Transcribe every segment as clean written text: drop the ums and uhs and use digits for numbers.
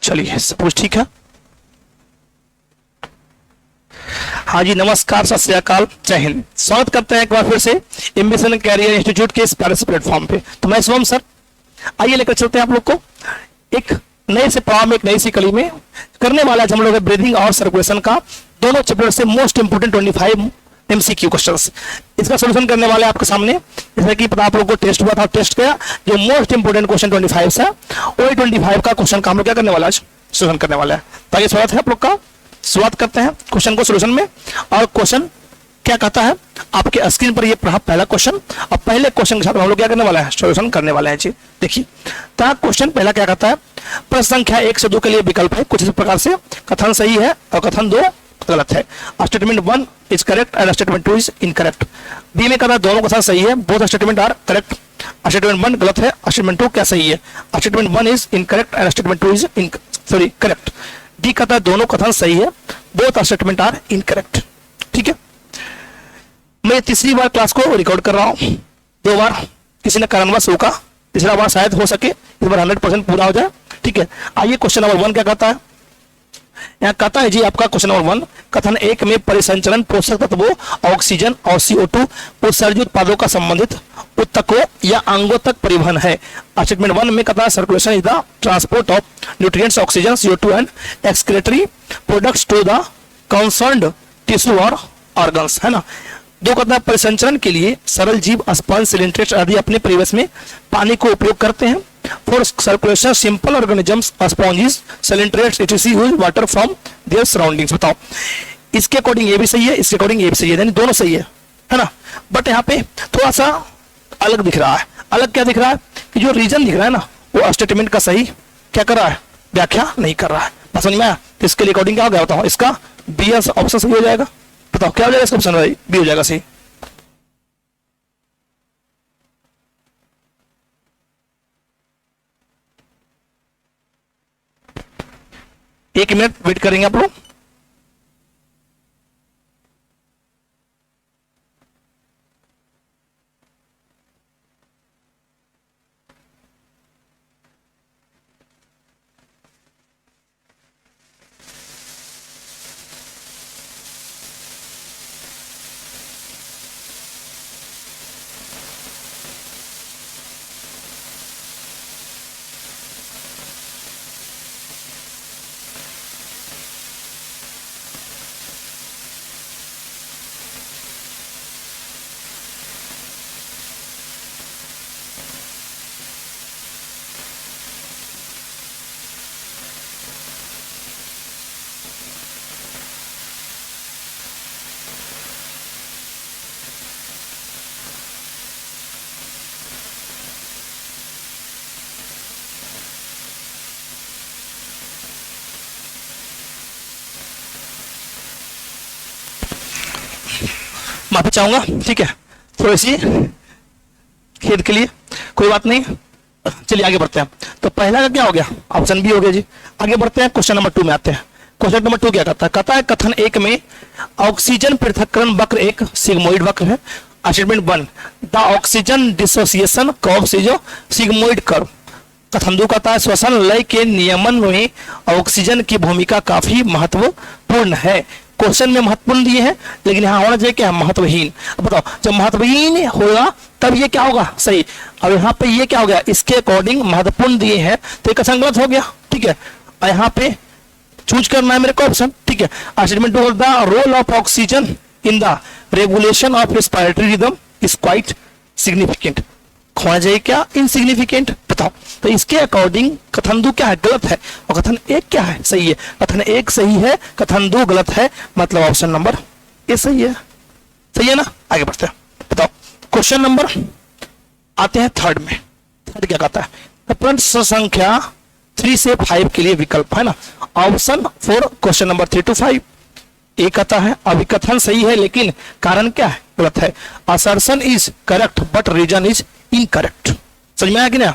चलिए सब कुछ ठीक है। हाँ जी, नमस्कार, सत श्री अकाल, जय हिंद। स्वागत करते हैं एक बार फिर से एम्बिशन कैरियर इंस्टीट्यूट के इस प्यारे से प्लेटफॉर्म पे। तो मैं शिवम सर, आइए लेकर चलते हैं आप लोग को एक नए से पड़ाव में, एक नई सी कली में करने वाला है हम लोग ब्रीदिंग और सर्कुलेशन का दोनों चैप्टर से मोस्ट इंपोर्टेंट 25 MCQ क्वेश्चंस। इसका सोल्यूशन करने वाले आपके सामने, जैसे कि पता आप लोग को टेस्ट हुआ था, टेस्ट किया जो मोस्ट इंपोर्टेंट क्वेश्चन 25 है, वही 25 का क्वेश्चन का हम लोग क्या करने वाला है, सोल्यूशन करने वाला है। ताकि स्वागत है आप लोग का। शुरुआत करते हैं क्वेश्चन को सोल्यूशन में। और क्वेश्चन क्या कहता है, आपके स्क्रीन पर ये पहला क्वेश्चन, और पहले क्वेश्चन के साथ हम लोग क्या करने वाला है, सोल्यूशन करने वाले हैं जी। देखिए तो क्वेश्चन पहला क्या कहता है, प्रश्न संख्या 1 से 2 के लिए विकल्प है कुछ इस प्रकार से, कथन सही है और कथन 2 गलत है। Statement 1 is correct and statement 2 is incorrect. B में कहता दोनों कथन सही है, both statement are correct. Statement 1 गलत है, स्टेटमेंट 2 क्या सही है, statement 1 is incorrect and statement 2 is correct. D कहता है दोनों कथन सही है, बोथ स्टेटमेंट आर इनकरेक्ट। ठीक है, मैं तीसरी बार क्लास को रिकॉर्ड कर रहा हूं, 2 बार किसी ने कारणवश रोका, तीसरा बार शायद हो सके इस बार 100% पूरा हो जाए। ठीक है, आइए क्वेश्चन नंबर 1 क्या कहता है। यहाँ कहता है जी आपका क्वेश्चन नंबर 1, कथन 1 में परिसंचरण पोषक तत्वों, ऑक्सीजन और CO2 उत्सर्जित उत्पादों का संबंधित उत्तकों या अंगों तक परिवहन है। स्टेटमेंट 1 में कहता है circulation is the transport of nutrients, oxygen, CO2 and excretory products to the concerned tissue और ऑर्गन्स, है ना। 2 कहता है परिसंचरण के लिए सरल जीव, स्पंज, सिलिंड्रेट्स आदि अपने परिवेश में पानी को उपयोग करते हैं। For circulation, simple organisms, sponges, ciliates, etc. use water from their surroundings। बताओ इसके अकॉर्डिंग ये भी सही है, इसके अकॉर्डिंग ये भी सही है, यानी दोनों सही है ना। बट यहाँ पे थोड़ा सा अलग दिख रहा है। अलग क्या दिख रहा है कि जो रीजन दिख रहा है ना, वो स्टेटमेंट का सही क्या कर रहा है, व्याख्या नहीं कर रहा है। समझ में आया? तो इसके लिए अकॉर्डिंग क्या हो गया बताओ, इसका बी ऑप्शन सही हो जाएगा। बताओ क्या हो जाएगा इसका ऑप्शन, बी हो जाएगा सही। एक मिनट वेट करेंगे आप लोग। माफी चाहूंगा, ठीक है, थोड़ी सी खेद के लिए, कोई बात नहीं। चलिए आगे बढ़ते हैं। तो पहला का क्या हो गया, ऑप्शन बी हो गया जी। आगे बढ़ते हैं, क्वेश्चन नंबर 2 में आते हैं। क्वेश्चन नंबर 2 क्या कहता है, कहता है कथन 1 में ऑक्सीजन पृथक्करण वक्र एक सिग्मोइड वक्र है। Statement 1 the oxygen dissociation curve is sigmoid curve. कथन 2 कहता है श्वसन लय के नियमन में ऑक्सीजन की भूमिका काफी महत्वपूर्ण है। क्वेश्चन में महत्वपूर्ण दिए हैं, लेकिन यहाँ होना चाहिए क्या, महत्वहीन। अब बताओ जब महत्वहीन होगा तब ये क्या होगा, सही। अब यहाँ पे ये क्या हो गया, इसके अकॉर्डिंग महत्वपूर्ण दिए हैं तो ये कथन गलत हो गया। ठीक है, और यहाँ पे चूज करना है मेरे को ऑप्शन। ठीक है, statement 2 the role of oxygen in the regulation of respiratory rhythm is quite significant. होना चाहिए क्या, इनसिग्निफिकेंट। बताओ तो इसके अकॉर्डिंग कथन 2 क्या है, गलत है, और कथन 1 क्या है, सही है। कथन 1 सही है, कथन 2 गलत है, मतलब ऑप्शन नंबर ए सही है। सही है ना, आगे बढ़ते हैं। बताओ क्वेश्चन नंबर आते हैं 3 में। 3 क्या कहता है, प्रश्न संख्या 3 से 5 के लिए विकल्प है ना। ऑप्शन 4 क्वेश्चन नंबर 3 to 5 ए कहता है अभिकथन सही है लेकिन कारण क्या है, गलत है। Assertion is correct but reason is incorrect. समझ में आया कि ना।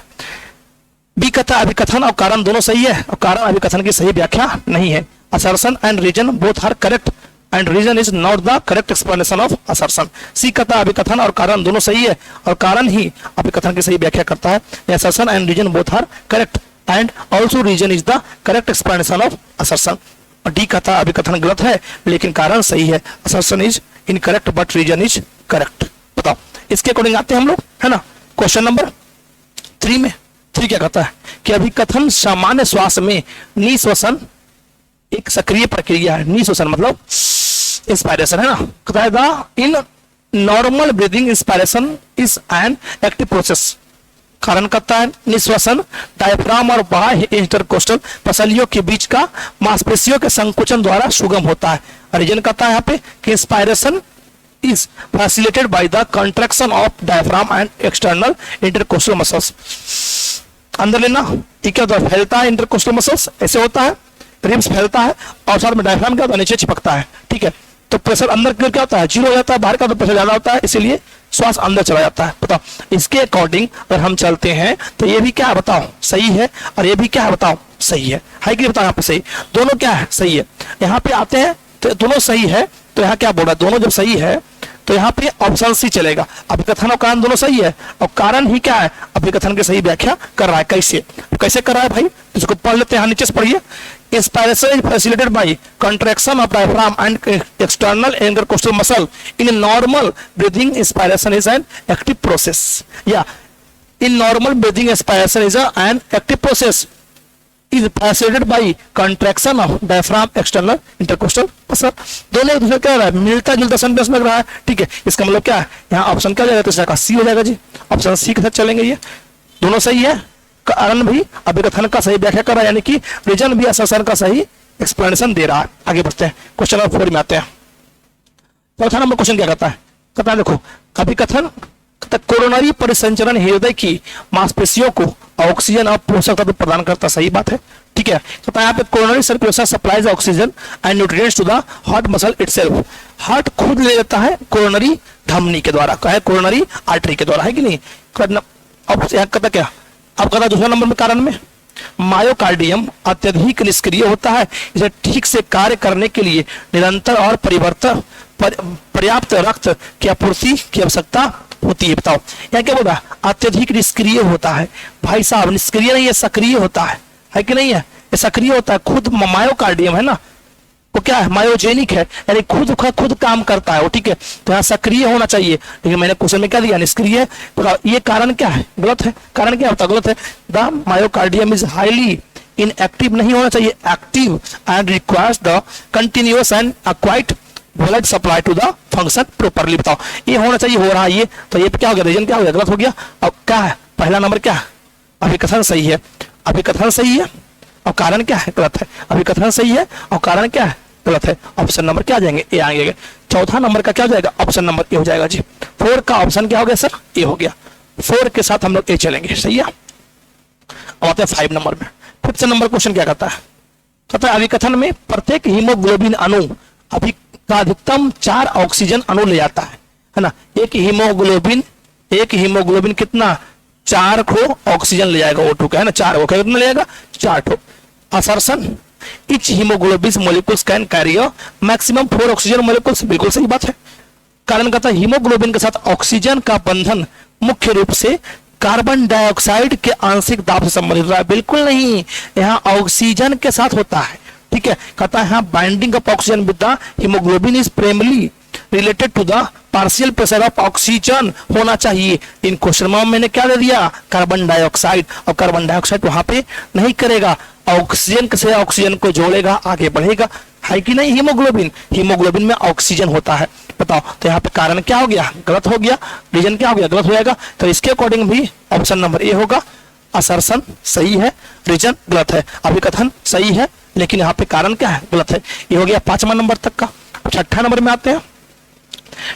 बी कहता है अभिकथन और कारण दोनों सही है, और कारण अभिकथन की सही व्याख्या नहीं है। Assertion and reason both are correct and reason is not the correct explanation of assertion. C कहता है अभिकथन और कारण दोनों सही है, और कारण ही अभिकथन की सही व्याख्या करता है। Assertion and reason both are correct and also reason is the correct explanation of assertion. D कहता है अभिकथन गलत है लेकिन कारण सही है, assertion is incorrect but reason is correct. बताओ इसके अकॉर्डिंग आते हैं हम लोग, है ना। क्वेश्चन नंबर 3 में 3 क्या कहता है कि अभिकथन सामान्य श्वास में निश्वसन एक सक्रिय प्रक्रिया है। निश्वसन मतलब इंस्पायरेशन, है ना। कहता है the in normal breathing inspiration is an active process. कारण कहता है निश्वसन डायफ्राम और बाह्य इंटरकोस्टल पसलियों के बीच का मांसपेशियों के संकुचन द्वारा सुगम होता है। रीजन कहता है यहाँ पे कि inspiration is facilitated by the contraction of diaphragm and external intercostal muscles। अंदर लेना, ठीक है, तो फैलता है इंटरकोस्टल मसल्स, ऐसे होता है, रिब्स फैलता है और साथ में डायफ्राम क्या होता है, नीचे चिपकता है, ठीक है। तो प्रेशर अंदर क्या होता है, जीरो हो जाता है, बाहर का तो प्रेशर ज्यादा होता है, इसीलिए श्वास अंदर चला जाता है। बताओ इसके अकॉर्डिंग अगर हम चलते हैं तो ये भी क्या है बताओ सही है, और ये भी क्या है बताओ सही है कि बताओ यहाँ पे सही, दोनों क्या है सही है। यहाँ पे आते हैं तो दोनों सही है, तो यहाँ क्या बोल रहा है, दोनों जब सही है तो यहाँ पे ऑप्शन सी चलेगा। अभिकथन और कारण दोनों सही है, और कारण ही क्या है अभिकथन की सही व्याख्या कर रहा है। कैसे कर रहा है भाई, इसको पढ़ लेते हैं, नीचे से पढ़िए। Inspiration is facilitated by contraction of diaphragm and external intercostal muscle in normal breathing. Inspiration is an active process, या in normal breathing inspiration is an active process is facilitated by contraction of diaphragm external intercostal muscle। दोनों एक दूसरे क्या रहा है, मिलता जुलता sentence लग रहा है, ठीक है। इसका मतलब क्या है, यहाँ ऑप्शन क्या हो जाएगा, तीसरा का सी हो जाएगा जी। ऑप्शन सी के साथ चलेंगे, ये दोनों सही है, कारण भी अभिकथन का सही व्याख्या कर रहा है, यानी कि रीजन भी असर्शन का सही एक्सप्लेनेशन दे रहा है। आगे बढ़ते हैं, क्वेश्चन नंबर 4 में आते हैं। चौथा नंबर क्वेश्चन क्या कहता है, कहता है देखो अभिकथन कोरोनरी परिसंचरण हृदय की मांसपेशियों को ऑक्सीजन और पोषक तत्व प्रदान करता, सही बात है, ठीक है। तो यहाँ पे coronary circulation supplies oxygen and nutrients to the heart muscle itself. Heart खुद ले लेता है कोरोनरी धमनी के द्वारा, क्या है कोरोनरी आर्टरी के द्वारा, है कि नहीं। अब यहाँ कहता क्या, अब कहता दूसरा नंबर में कारण में मायोकार्डियम अत्यधिक निष्क्रिय होता है, इसे ठीक से कार्य करने के लिए निरंतर और पर्याप्त रक्त की आपूर्ति की आवश्यकता होती है। बताओ यहाँ क्या बोला, अत्यधिक निष्क्रिय होता है। भाई साहब निष्क्रिय नहीं है, सक्रिय होता है कि नहीं है, ये सक्रिय होता है। खुद मायोकार्डियम है ना, वो क्या है मायोजेनिक है, यानी खुद काम करता है वो, ठीक है। तो यहाँ सक्रिय होना चाहिए, लेकिन मैंने क्वेश्चन में क्या दिया निष्क्रिय। तो ये कारण क्या है, गलत है। कारण क्या होता है, गलत है। The myocardium is highly inactive, नहीं होना चाहिए, active and requires the continuous and quite blood supply to the function properly. बताओ ये होना चाहिए, हो रहा है ये, तो ये क्या हो गया, रीजन क्या हो गया, गलत हो गया। अब क्या है, पहला नंबर क्या है, अभिकथन सही है, अभिकथन सही है और कारण क्या है, गलत है। अभिकथन सही है और कारण क्या है, गलत है। ऑप्शन नंबर क्या आ जाएंगे, ए आएंगे। चौथा नंबर का क्या हो जाएगा, ऑप्शन नंबर ए हो जाएगा जी। 4 का ऑप्शन क्या हो गया सर, ए हो गया। 4 के साथ हम लोग ए चलेंगे, सही है। अब आते हैं 5 नंबर में। 5 नंबर क्वेश्चन क्या कहता है, कहता है अभिकथन में प्रत्येक हीमोग्लोबिन अणु अभी का अधिकतम 4 ऑक्सीजन अणु ले जाता है ना। एक हीमोग्लोबिन कितना, 4 को ऑक्सीजन ले जाएगा, O2 का है ना, 4 को कितना ले जाएगा, 4 ठो। Assertion etch haemoglobin molecules can carry maximum 4 oxygen molecules, बिल्कुल सही बात है। कारण कहता है हीमोग्लोबिन के साथ ऑक्सीजन का बंधन मुख्य रूप से कार्बन डाइऑक्साइड के आंशिक दाब से संबंधित होता है, बिल्कुल नहीं, यहाँ ऑक्सीजन के साथ होता है, ठीक है। कहता है हाँ binding of oxygen with the haemoglobin is primarily related to the partial pressure of oxygen होना चाहिए। इन क्वेश्चन में मैंने क्या दे दिया, कार्बन डाइऑक्साइड, और कार्बन डाइऑक्साइड वहां पे नहीं करेगा, ऑक्सीजन से ऑक्सीजन को जोड़ेगा, आगे बढ़ेगा, है कि नहीं। हीमोग्लोबिन में ऑक्सीजन होता है। बताओ तो यहाँ पे कारण क्या हो गया, गलत हो गया, रीजन क्या हो गया, गलत हो जाएगा। तो इसके अकॉर्डिंग भी ऑप्शन नंबर ए होगा। असर्शन सही है, रीजन गलत है। अभिकथन सही है, लेकिन यहाँ पे कारण क्या है, गलत है। ये हो गया 5वां नंबर तक का। 6ठा नंबर में आते हैं।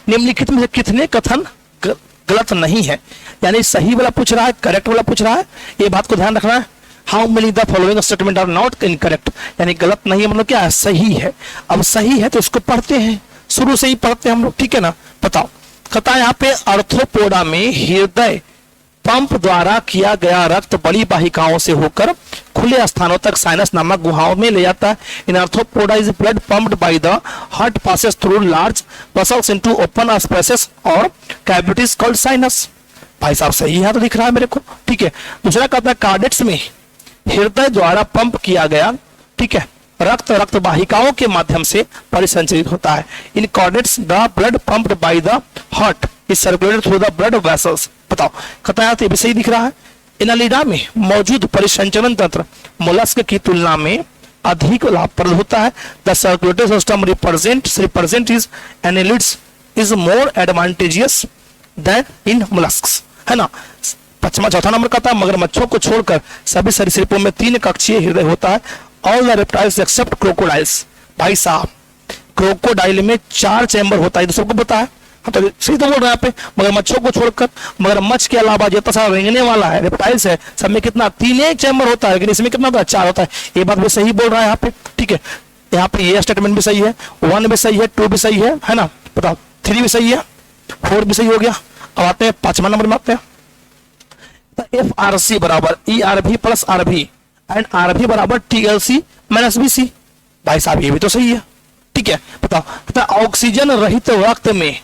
निम्नलिखित में से कितने कथन गलत नहीं है, यानी सही वाला पूछ रहा है, करेक्ट वाला पूछ रहा है, ये बात को ध्यान रखना है। How many the following statement are not incorrect, यानी गलत नहीं है, मतलब क्या है, सही है। अब सही है तो इसको पढ़ते हैं, शुरू से ही पढ़ते हैं हम लोग, ठीक है ना। बताओ कहता है यहाँ पे आर्थ्रोपोडा में हृदय पंप द्वारा किया गया रक्त बड़ी वाहिकाओं से होकर खुले स्थानों तक साइनस नामक गुहाओं में ले जाता है। In arthropoda is blood pumped by the heart passes through large vessels into open spaces और कैविटीज कॉल्ड साइनस। भाई साहब सही है तो दिख रहा है मेरे को, ठीक है। दूसरा कहता है कार्डेट्स में हृदय द्वारा पंप किया गया, ठीक है, रक्त वाहिकाओं के माध्यम से परिसंचरित होता है। In coordinates the blood pumped by the heart is circulated through the blood vessels. बताओ, कतायात ये भी सही दिख रहा है। एनालिडा में मौजूद परिसंचरण तंत्र मोलस्क की तुलना में अधिक लाभप्रद होता है। The circulatory system represent is annelids is more advantageous than in molluscs, है ना। पचमा चौथा नंबर का था, मगरमच्छों को छोड़कर सभी सरीसृपों में 3 कक्षीय हृदय होता है। All the reptiles except crocodiles. भाई साहब, क्रोकोडाइल में 4 चैम्बर होता है, तो सबको पता है। हाँ, तो सही तो बोल रहे हैं यहाँ पे, मगरमच्छों को छोड़कर। मगरमच्छ के अलावा जितना सारा रेंगने वाला है रेप्टाइल्स है, सब में कितना 3 चैम्बर होता है, लेकिन इसमें कितना होता है? 4 होता है। ये बात भी सही बोल रहा है यहाँ पे, ठीक है। यहाँ पे ये स्टेटमेंट भी सही है, 1 भी सही है, 2 भी सही है ना। बताओ, 3 भी सही है, 4 भी सही हो गया। अब आते हैं 5वां नंबर में आते हैं। FRC बराबर ERV plus RV and RV बराबर TLC माइनस BC। भाई साहब, ये भी तो सही है, ठीक है। बताओ, ऑक्सीजन रहित रक्त में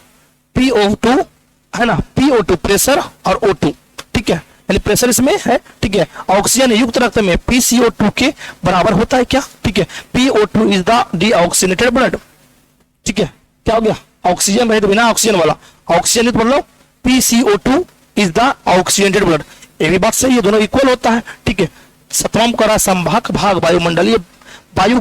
PO2, है ना, PO2 प्रेशर और O2, ठीक है, यानी प्रेशर इसमें है, ठीक है। ऑक्सीजन युक्त रक्त में PCO2 के बराबर होता है क्या, ठीक है। PO2 is the deoxygenated blood, ठीक है। क्या हो गया? ऑक्सीजन रहित बिना ऑक्सीजन वाला, ऑक्सीजन युक्त मतलब PCO2 is the oxygenated blood. ये भी बात सही है, दोनों इक्वल होता है, ठीक है। 7वां करा संभाग भाग वायुमंडलीय वायु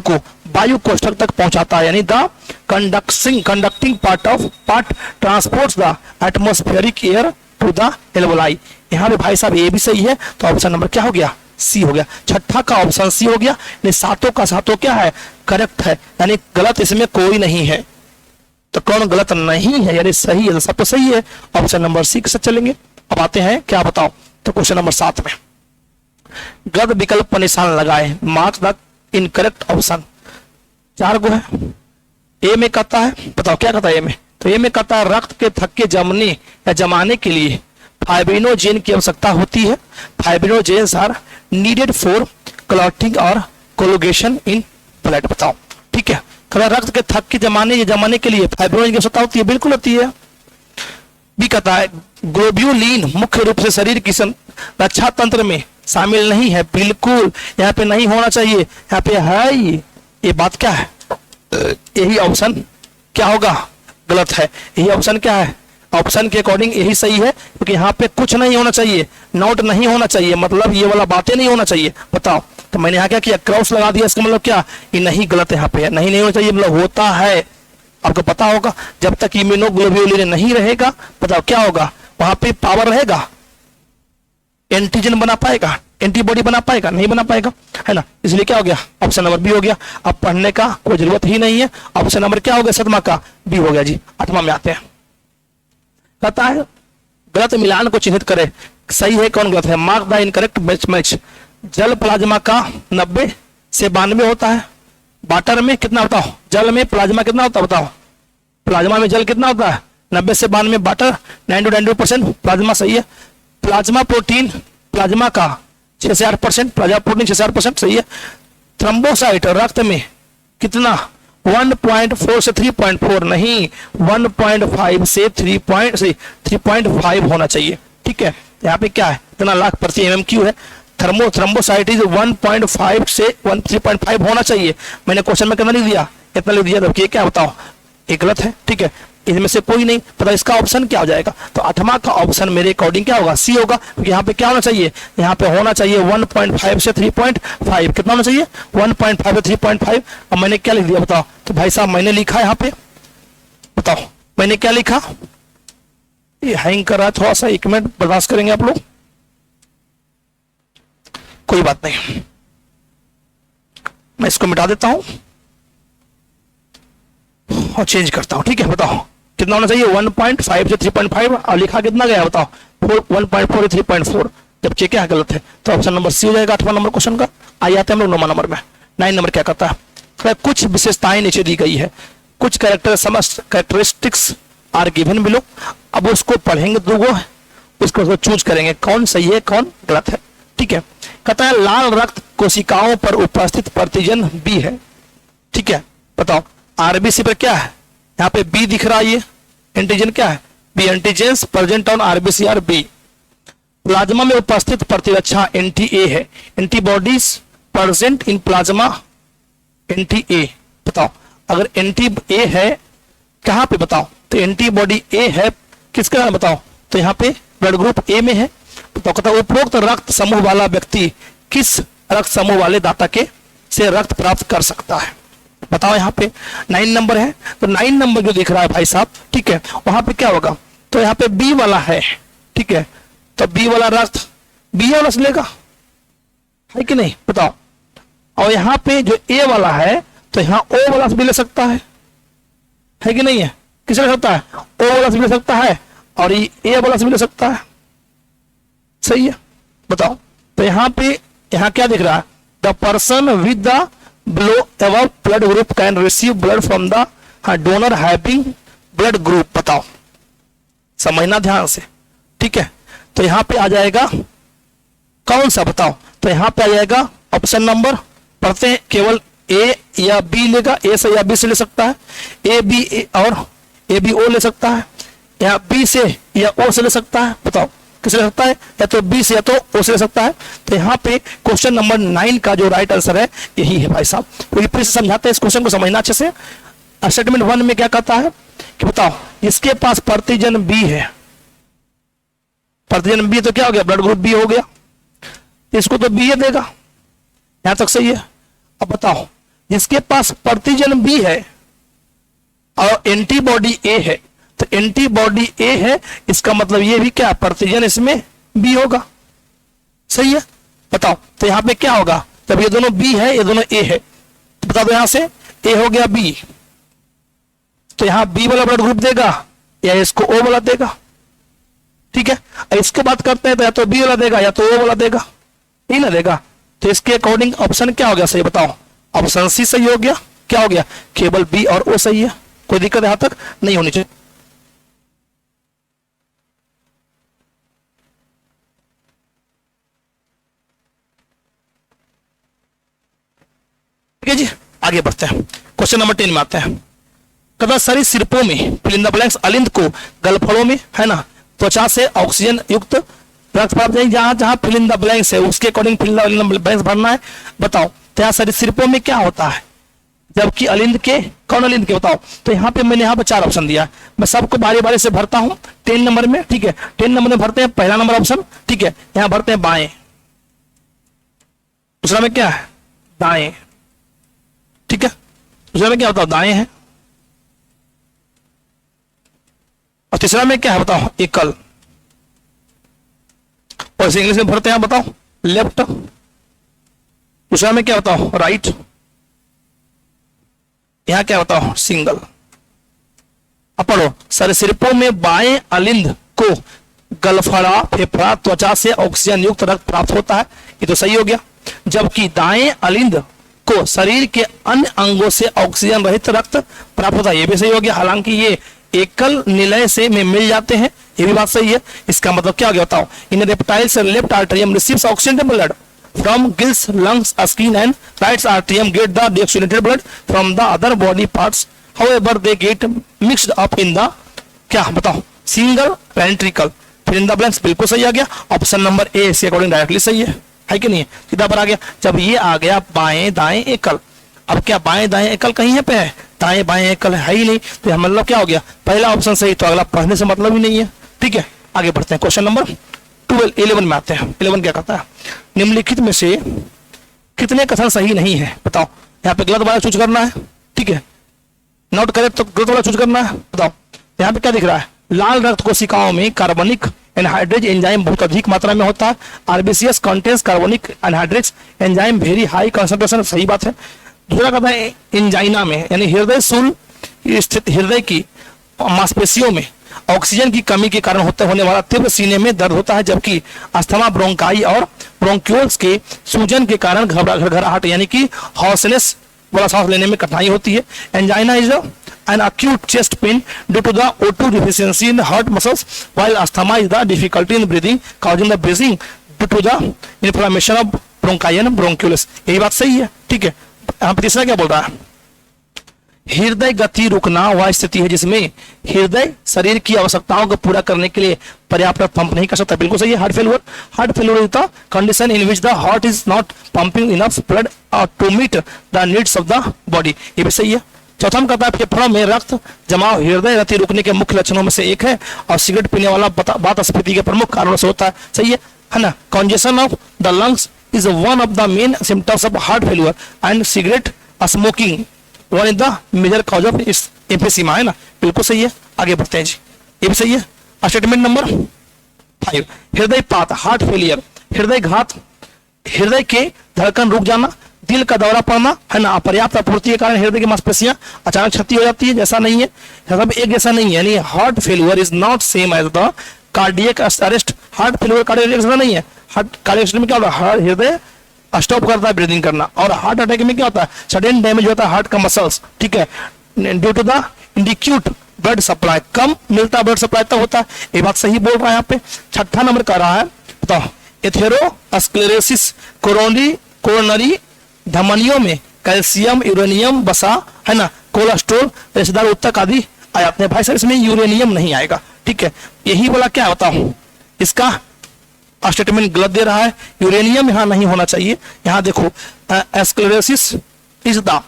को स्थल तक पहुंचाता है, यानी the conducting part transports the atmospheric air to the alveoli. यहाँ पे भाई साहब ये भी सही है, तो ऑप्शन नंबर क्या हो गया? सी हो गया। छठा का ऑप्शन सी हो गया, यानी सातों का सातों क्या है? करेक्ट है, यानी गलत इसमें कोई नहीं है। तो कौन गलत नहीं है, यानी सही है, तो सब तो सही है। ऑप्शन नंबर सी के साथ चलेंगे। अब आते हैं क्या, बताओ, तो क्वेश्चन नंबर 7 में गलत विकल्प पर निशान लगाए, मार्क द इनकरेक्ट ऑप्शन। 4 गो है। ए में कहता है, बताओ क्या कहता है ए में? तो ए में कहता है रक्त के थक्के जमने या जमाने के लिए फाइब्रिनोजेन की आवश्यकता होती है। फाइब्रिनोजेन्स आर नीडेड फॉर क्लॉटिंग और कोलोगेशन इन ब्लड। बताओ, ठीक है। रक्त के थक्के जमाने के लिए फाइब्रिनोजेन की आवश्यकता होती है, बिल्कुल होती है। भी कहता है ग्लोब्यूलिन मुख्य रूप से शरीर की रक्षा तंत्र में शामिल नहीं है, बिल्कुल यहाँ पे नहीं होना चाहिए, यहाँ पे है। ये बात क्या है? यही ऑप्शन क्या होगा? गलत है। यही ऑप्शन क्या है? ऑप्शन के अकॉर्डिंग यही सही है, क्योंकि यहाँ पे कुछ नहीं होना चाहिए, नोट नहीं होना चाहिए, मतलब ये वाला बातें नहीं होना चाहिए। बताओ, तो मैंने यहाँ क्या किया? क्रॉस लगा दिया। इसका मतलब क्या? ये नहीं, गलत है, यहाँ पे नहीं होना चाहिए, मतलब होता है। आपको पता होगा, जब तक इम्यूनोग्लोब्यूलिन नहीं रहेगा, बताओ क्या होगा? वहां पे पावर रहेगा, एंटीजन बना पाएगा, एंटीबॉडी बना पाएगा? नहीं बना पाएगा, है ना। इसलिए क्या हो गया? ऑप्शन नंबर बी हो गया। अब पढ़ने का कोई जरूरत ही नहीं है। ऑप्शन नंबर क्या हो गया? 7वां का बी हो गया जी। 8वां में आते हैं। कहता है गलत मिलान को चिन्हित करे, सही है कौन गलत है? Mark the incorrect match. जल प्लाज्मा का 90 से 92 होता है। वाटर में कितना बताओ? जल में प्लाज्मा कितना होता है? बताओ, प्लाज्मा में जल कितना होता है? 90 से 92। Water 90 to 92%। प्लाज्मा सही है। प्लाज्मा प्रोटीन, प्लाज्मा का 6 से 8%, प्लाज्मा प्रोटीन 6 से 8% सही है। थ्रोम्बोसाइट रक्त में कितना? 1.4 से 3.4 नहीं, 1.5 से 3.5 होना चाहिए, ठीक है। यहाँ पे क्या है? इतना लाख प्रति MMQ है। थ्रोम्बोसाइट इज 1.5 से 3.5 होना चाहिए। मैंने क्वेश्चन में कितना लिख दिया? इतना लिख दिया, तो क्या बताओ? ये गलत है, ठीक है। इनमें से कोई नहीं पता, इसका ऑप्शन क्या हो जाएगा? तो 8वां का ऑप्शन मेरे अकॉर्डिंग क्या होगा? सी होगा, क्योंकि यहाँ पे क्या होना चाहिए? यहाँ पे होना चाहिए 1.5 से 3.5। कितना होना चाहिए? 1.5 से 3.5। अब मैंने क्या लिख दिया बताओ? तो भाई साहब मैंने लिखा यहाँ पे, बताओ मैंने क्या लिखा? ये हैंग कर रहा है थोड़ा सा, 1 मिनट बर्दाश्त करेंगे आप लोग, कोई बात नहीं, मैं इसको मिटा देता हूं और चेंज करता हूं, ठीक है। बताओ कितना होना चाहिए? 1.5 से 3.5। और लिखा कितना गया बताओ? 1.4 से 3.4। जब चेक क्या गलत है, तो ऑप्शन नंबर सी हो जाएगा 8वां नंबर क्वेश्चन का। आइए आते हैं हम लोग 9वां नंबर में। 9 नंबर क्या कहता है? कुछ विशेषताएं नीचे दी गई है, कुछ कैरेक्टरिस्टिक्स आर गिवन बिलो। अब उसको पढ़ेंगे, 2 गो उसको चूज करेंगे कौन सही है कौन गलत है, ठीक है। कहता है लाल रक्त कोशिकाओं पर उपस्थित प्रतिजन बी है, ठीक है। बताओ आरबीसी पर क्या है? यहाँ पे बी दिख रहा है, ये एंटीजन क्या है? B antigens present on RBC are B. Plasma में उपस्थित प्रतिरक्षा एंटी-ए है, antibodies present in plasma anti A. बताओ अगर एंटी-ए है कहां पे, बताओ तो एंटीबॉडी ए है किसके नाम बताओ, तो यहाँ पे ब्लड ग्रुप ए में है। तो कहता उपरोक्त रक्त समूह वाला व्यक्ति किस रक्त समूह वाले दाता के से रक्त प्राप्त कर सकता है। बताओ यहाँ पे 9 नंबर है, तो 9 नंबर जो दिख रहा है भाई साहब, ठीक है, वहां पे क्या होगा, तो यहाँ पे बी वाला है, ठीक है, तो बी वाला रक्त बी वाला से लेगा, है कि नहीं, बताओ। और यहाँ पे जो ए वाला है तो यहाँ ओ वाला से भी ले सकता है कि नहीं है, किसे ले सकता है, ओ वाला से भी ले सकता है और ये ए वाला से भी ले सकता है, सही है। बताओ तो यहाँ पे यहाँ क्या दिख रहा है, the person with the below above blood group can receive blood from the donor having blood group। बताओ समझना ध्यान से, ठीक है। तो यहां पे आ जाएगा कौन सा, बताओ तो यहां पे आ जाएगा ऑप्शन नंबर, पढ़ते हैं, केवल ए या बी लेगा, ए से या बी से ले सकता है, ए बी और ए बी ओ ले सकता है, या बी से या ओ से ले सकता है। बताओ किसे ले सकता है, या तो बी से या तो ओ से ले सकता है। तो यहाँ पे क्वेश्चन नंबर 9 का जो राइट आंसर है यही है भाई साहब। तो फिर से समझाते हैं इस क्वेश्चन को, समझना अच्छे से। स्टेटमेंट 1 में क्या कहता है कि बताओ इसके पास प्रतिजन बी है, प्रतिजन बी तो क्या हो गया, ब्लड ग्रुप बी हो गया, इसको तो बी देगा, यहां तक सही है। अब बताओ जिसके पास प्रतिजन बी है और एंटीबॉडी ए है, तो एंटीबॉडी ए है, इसका मतलब ये भी क्या, प्रतिजन इसमें बी होगा, सही है। बताओ तो यहां पे क्या होगा, जब ये दोनों बी है ये दोनों ए है, तो बता दो यहां से ए हो गया बी, तो यहां बी वाला ब्लड ग्रुप देगा या इसको ओ वाला देगा, ठीक है। इसके बात करते हैं तो या तो बी वाला देगा या तो ओ वाला देगा, ही ना देगा। तो इसके अकॉर्डिंग ऑप्शन क्या हो गया सही, बताओ ऑप्शन सी सही हो गया, क्या हो गया, केवल बी और ओ सही है, कोई दिक्कत यहां तक नहीं होनी चाहिए। ठीक है जी, आगे बढ़ते हैं, क्वेश्चन नंबर 10 में आते हैं। कदा सरी सिरपों में फिल इन द ब्लैंक्स, अलिंद को गलफड़ों में है ना त्वचा से ऑक्सीजन युक्त रक्त प्राप्त है, जहां जहां फिल इन द ब्लैंक्स है उसके according fill in the blanks भरना है। बताओ तो यहाँ सरी सिरपों में क्या होता है, जबकि अलिंद के, कौन अलिंद के, बताओ। तो यहाँ पे मैंने यहाँ पे 4 ऑप्शन दिया, मैं सबको बारी बारी से भरता हूँ 10 नंबर में, ठीक है। 10 नंबर में भरते हैं पहला नंबर ऑप्शन, ठीक है, यहाँ भरते हैं बाएं, दूसरा में क्या है दाएं, ठीक है, दूसरा में क्या होता है दाएं है, और तीसरा में क्या है बताओ एकल, और इसे इंग्लिश में भरते हैं बताओ लेफ्ट, दूसरा में क्या बताओ राइट, यहां क्या बताओ सिंगल। अब पढ़ो, सरीसृपों में बाएं अलिंद को गलफड़ा फेफड़ा त्वचा से ऑक्सीजन युक्त रक्त प्राप्त होता है, ये तो सही हो गया। जबकि दाएं अलिंद को शरीर के अन्य अंगों से ऑक्सीजन रहित रक्त प्राप्त होता है, ये भी सही हो गया। हालांकि ये एकल निलय से में मिल जाते हैं, ये भी बात सही है। इसका मतलब क्या हो गया बताओ, in reptiles left atrium receives oxygen blood from gills, lungs, skin and right atrium get the deoxygenated blood from the other body parts, however they get mixed up in the क्या बताओ सिंगल वेंट्रिकल। फिर इन the blanks बिल्कुल सही आ गया, option number A इसके according directly सही है कि नहीं है, सीधा पर आ गया। जब ये आ गया बाएं दाएं एकल, अब क्या बाएं दाएं एकल कहीं है पे है, दाएं बाएं एकल है ही नहीं, तो मतलब क्या हो गया पहला ऑप्शन सही, तो अगला पढ़ने से मतलब ही नहीं है, ठीक है। आगे बढ़ते हैं, क्वेश्चन नंबर 11 में आते हैं। 11 क्या कहता है, निम्नलिखित में से कितने कथन सही नहीं है, बताओ। यहाँ पे गलत वाला चूज करना है, ठीक है, नोट करें तो गलत वाला चूज करना है। बताओ यहाँ पे क्या दिख रहा है, लाल रक्त कोशिकाओं में कार्बनिक एनहाइड्रेज एंजाइम बहुत अधिक मात्रा में होता है, RBCs contains carbonic anhydrase enzyme very high concentration, सही बात है। दूसरा कहता है एंजाइना में यानी हृदय सूल स्थित हृदय की मांसपेशियों में ऑक्सीजन की कमी के कारण होने वाला तीव्र सीने में दर्द होता है, जबकि अस्थमा ब्रोंकाई और ब्रोंक्यूल्स के सूजन के कारण घबराहट यानी कि हॉर्सनेस वाला सांस लेने में कठिनाई होती है। Angina is an acute chest pain due to the O2 deficiency in heart muscles, while asthma is the difficulty in breathing causing the breathing due to the inflammation of bronchi and bronchioles। यही बात सही है, ठीक है। यहाँ पे तीसरा क्या बोल रहा है, हृदय गति रुकना वह स्थिति है जिसमें हृदय शरीर की आवश्यकताओं को पूरा करने के लिए पर्याप्त पंप नहीं कर सकता। बिल्कुल सही है। Heart failure is the condition in which the heart is not pumping enough blood to meet the needs of the body. ये भी सही है। चौथा हम कहता है फेफड़ों में रक्त जमाव हृदय गति रुकने के मुख्य लक्षणों में से एक है और सिगरेट पीने वाला वातस्फीति के प्रमुख कारणों से होता है। सही है ना। Congestion of the lungs is one of the main symptoms of heart failure and cigarette smoking one is the major cause of emphysema, है ना। बिल्कुल सही है। आगे बढ़ते हैं जी। ये भी सही है। स्टेटमेंट नंबर 5, हृदयपात हार्ट फेलियर, हृदय घात, हृदय के धड़कन रुक जाना, दिल का दौरा पड़ना, है ना। अपर्याप्त आपूर्ति के कारण हृदय की मांसपेशियां अचानक क्षति हो जाती है। जैसा नहीं है, सब एक जैसा नहीं है। यानी heart failure is not same as the cardiac arrest. Heart failure cardiac arrest नहीं है। हार्ट कार्डियक अरेस्ट में क्या होता है, हृदय स्टॉप करता है ब्रीदिंग करना। और हार्ट अटैक में क्या होता है, सडन डैमेज होता है हार्ट का मसल्स, ठीक है, due to the inadequate blood supply, कम मिलता ब्लड सप्लाई तब होता है। ये बात सही बोल रहा है यहाँ पे। छठा नंबर का रहा है, बताओ, एथेरोस्क्लेरोसिस, कोरोनरी धमनियों में कैल्शियम यूरेनियम बसा, है ना, कोलेस्ट्रॉल रेशेदार उत्तक आदि आ जाते हैं। भाई सर इसमें यूरेनियम नहीं आएगा, ठीक है। यही बोला क्या बताओ, इसका स्टेटमेंट गलत दे रहा है। यूरेनियम यहां नहीं होना चाहिए। यहां देखो, sclerosis is the